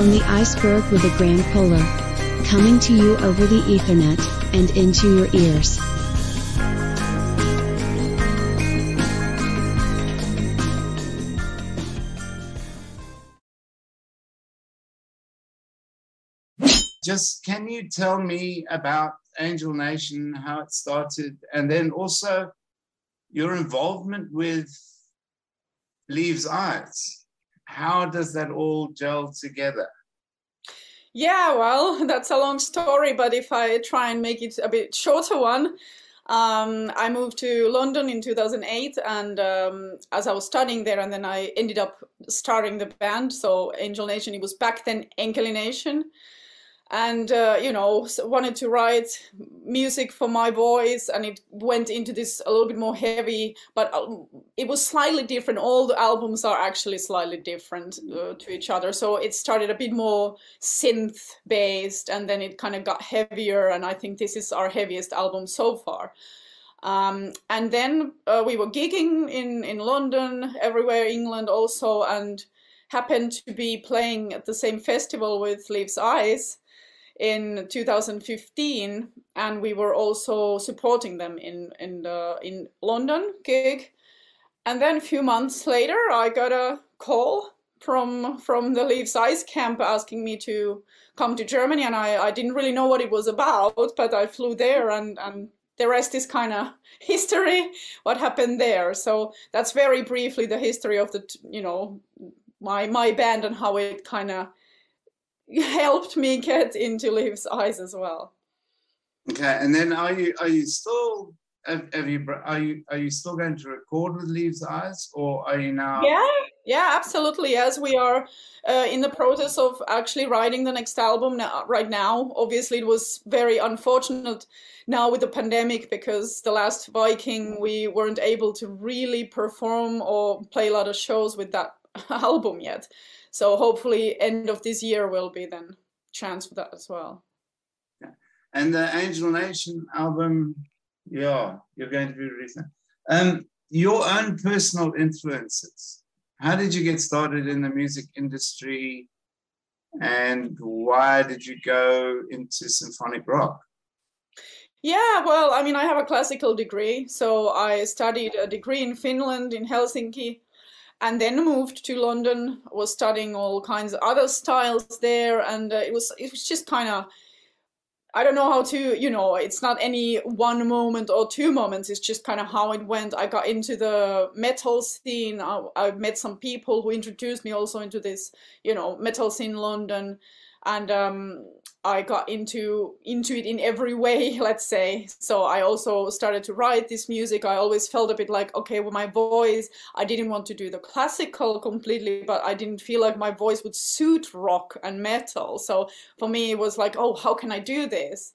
from the iceberg with a grand polar, coming to you over the Ethernet, and into your ears. Just can you tell me about Angel Nation, how it started, and then also your involvement with Leaves Eyes? How does that all gel together? Yeah, well, that's a long story, but if I try and make it a bit shorter one, I moved to London in 2008, and as I was studying there, and then I ended up starting the band. So Angel Nation, it was back then Enkeli Nation. And, you know, wanted to write music for my voice, and it went into this a little bit more heavy, but it was slightly different. All the albums are actually slightly different to each other. So it started a bit more synth based, and then it kind of got heavier. And I think this is our heaviest album so far. And then we were gigging in London, everywhere, England also, and happened to be playing at the same festival with Leaves Eyes in 2015, and we were also supporting them in London gig. And then a few months later, I got a call from the Leaves Eyes camp asking me to come to Germany, and I didn't really know what it was about, but I flew there, and the rest is kind of history, what happened there. So that's very briefly the history of the, you know, my band and how it kind of helped me get into Leaves Eyes as well. Okay, and then are you still are you still going to record with Leaves Eyes, or are you now? Yeah, absolutely. Yes, we are in the process of actually writing the next album right now. Obviously, it was very unfortunate now with the pandemic, because the last Viking we weren't able to really perform or play a lot of shows with that album yet. So hopefully end of this year will be then chance for that as well. Yeah. And the Angel Nation album, yeah, you're going to be releasing. Your own personal influences. How did you get started in the music industry, and why did you go into symphonic rock? Yeah, well, I mean, I have a classical degree, so I studied a degree in Finland, in Helsinki, and then moved to London, was studying all kinds of other styles there, and it was just kind of, I don't know how to, you know, it's not any one moment or two moments, it's just kind of how it went. I got into the metal scene, I met some people who introduced me also into this, you know, metal scene in London, and I got into it in every way, let's say. So I also started to write this music. I always felt a bit like, okay, with my voice, I didn't want to do the classical completely, but I didn't feel like my voice would suit rock and metal. So for me, it was like, oh, how can I do this?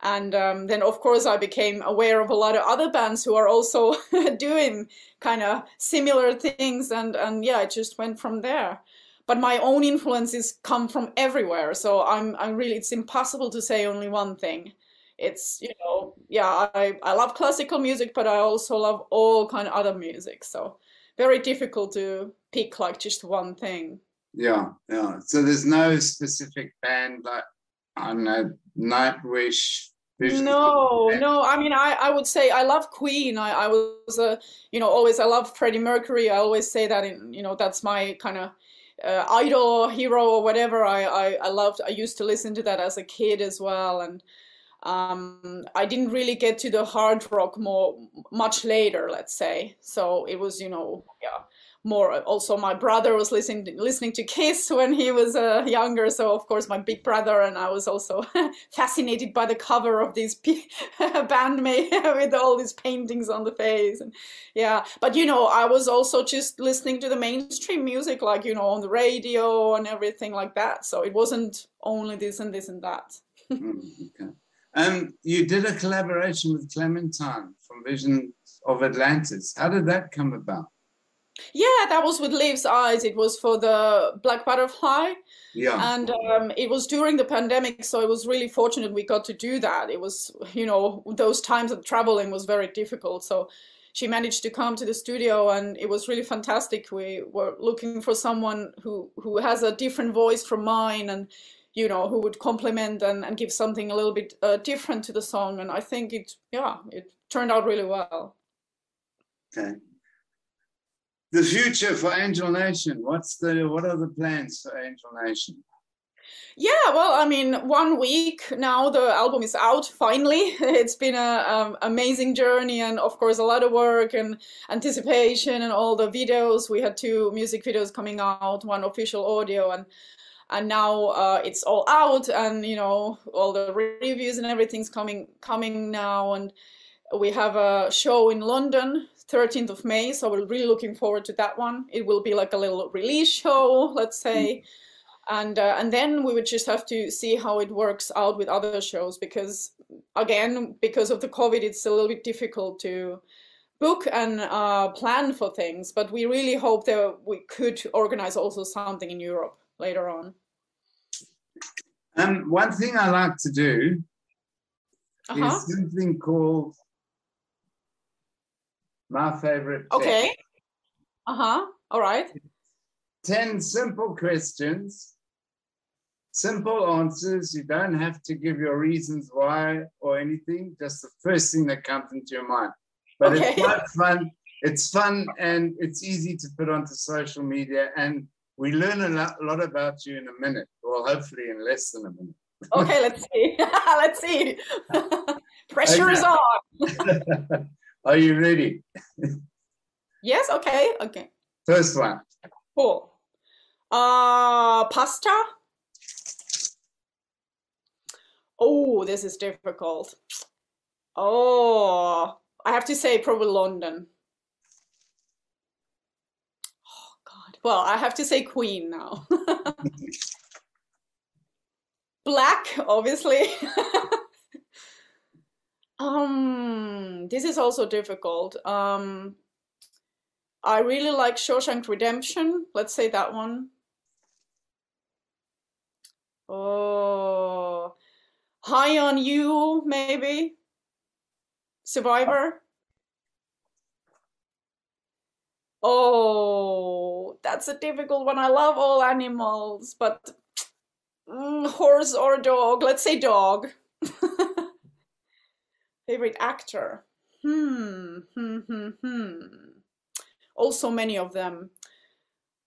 And then, of course, I became aware of a lot of other bands who are also doing kind of similar things. And yeah, it just went from there. But my own influences come from everywhere. So I'm really, it's impossible to say only one thing. It's, you know, yeah, I love classical music, but I also love all kind of other music. So very difficult to pick like just one thing. Yeah, yeah. So there's no specific band like, I don't know, Nightwish. No. I mean, I would say I love Queen. I was, you know, always, I love Freddie Mercury. I always say that, you know, that's my kind of idol or hero or whatever. I used to listen to that as a kid as well, and I didn't really get to the hard rock much later, let's say. So it was, you know, yeah, more. Also, my brother was listening to Kiss when he was younger, so of course my big brother, and I was also fascinated by the cover of this band made with all these paintings on the face, and yeah. But you know, I was also just listening to the mainstream music, like, you know, on the radio and everything like that. So it wasn't only this and this and that. Okay. You did a collaboration with Clementine from Visions of Atlantis. How did that come about? Yeah, that was with Leaves Eyes. It was for the Black Butterfly. Yeah. And it was during the pandemic, so it was really fortunate we got to do that. It was, you know, those times of traveling was very difficult. So she managed to come to the studio, and it was really fantastic. We were looking for someone who has a different voice from mine, and you know, who would complement and give something a little bit different to the song. And I think it turned out really well. Okay. The future for Angel Nation. What are the plans for Angel Nation? Yeah, well, I mean, 1 week now the album is out finally. It's been an amazing journey, and of course a lot of work and anticipation and all the videos. We had 2 music videos coming out, 1 official audio, and now it's all out, and you know, all the reviews and everything's coming now. And we have a show in London 13th of May, so we're really looking forward to that one. It will be like a little release show, let's say. And then we would just have to see how it works out with other shows, because again, because of the COVID, it's a little bit difficult to book and plan for things. But we really hope that we could organize also something in Europe later on. One thing I like to do is something called My Favorite 10. Okay. All right. 10 simple questions. Simple answers. You don't have to give your reasons why or anything, just the first thing that comes into your mind. But okay. It's quite fun. It's fun and it's easy to put onto social media, and we learn a lot about you in a minute, or hopefully in less than a minute. Okay, let's see. Let's see. Pressure is on. Are you ready? Yes, okay. Okay. First one. Cool. Pasta. Oh, this is difficult. Oh, I have to say probably London. Oh, God. Well, I have to say Queen now. Black, obviously. This is also difficult. I really like Shawshank Redemption. Let's say that one. Oh, High on You, maybe. Survivor. Oh, that's a difficult one. I love all animals, but horse or dog? Let's say dog. Favorite actor? Also many of them.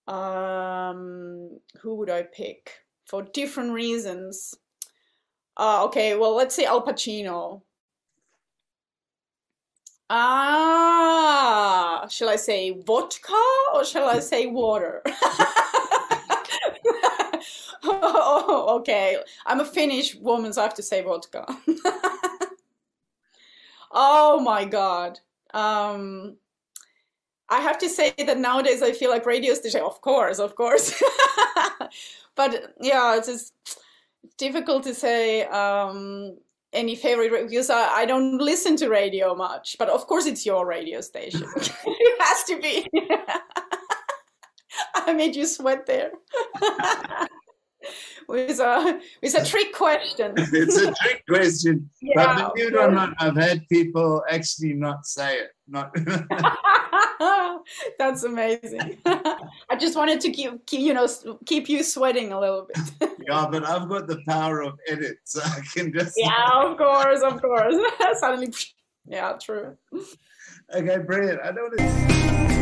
Who would I pick for different reasons? Okay, well, let's say Al Pacino. Shall I say vodka or shall I say water? Oh, okay. I'm a Finnish woman, so I have to say vodka. Oh my God. I have to say that nowadays I feel like radio station, of course. But yeah, it's just difficult to say any favorite, because I don't listen to radio much. But of course it's your radio station. It has to be. I made you sweat there. With a trick question. It's a trick question. Yeah, but believe it or not, I've had people actually not say it. That's amazing. I just wanted to keep you sweating a little bit. Yeah, but I've got the power of edit, so I can just. Yeah, of course. Suddenly, yeah, true. Okay, brilliant. I know this.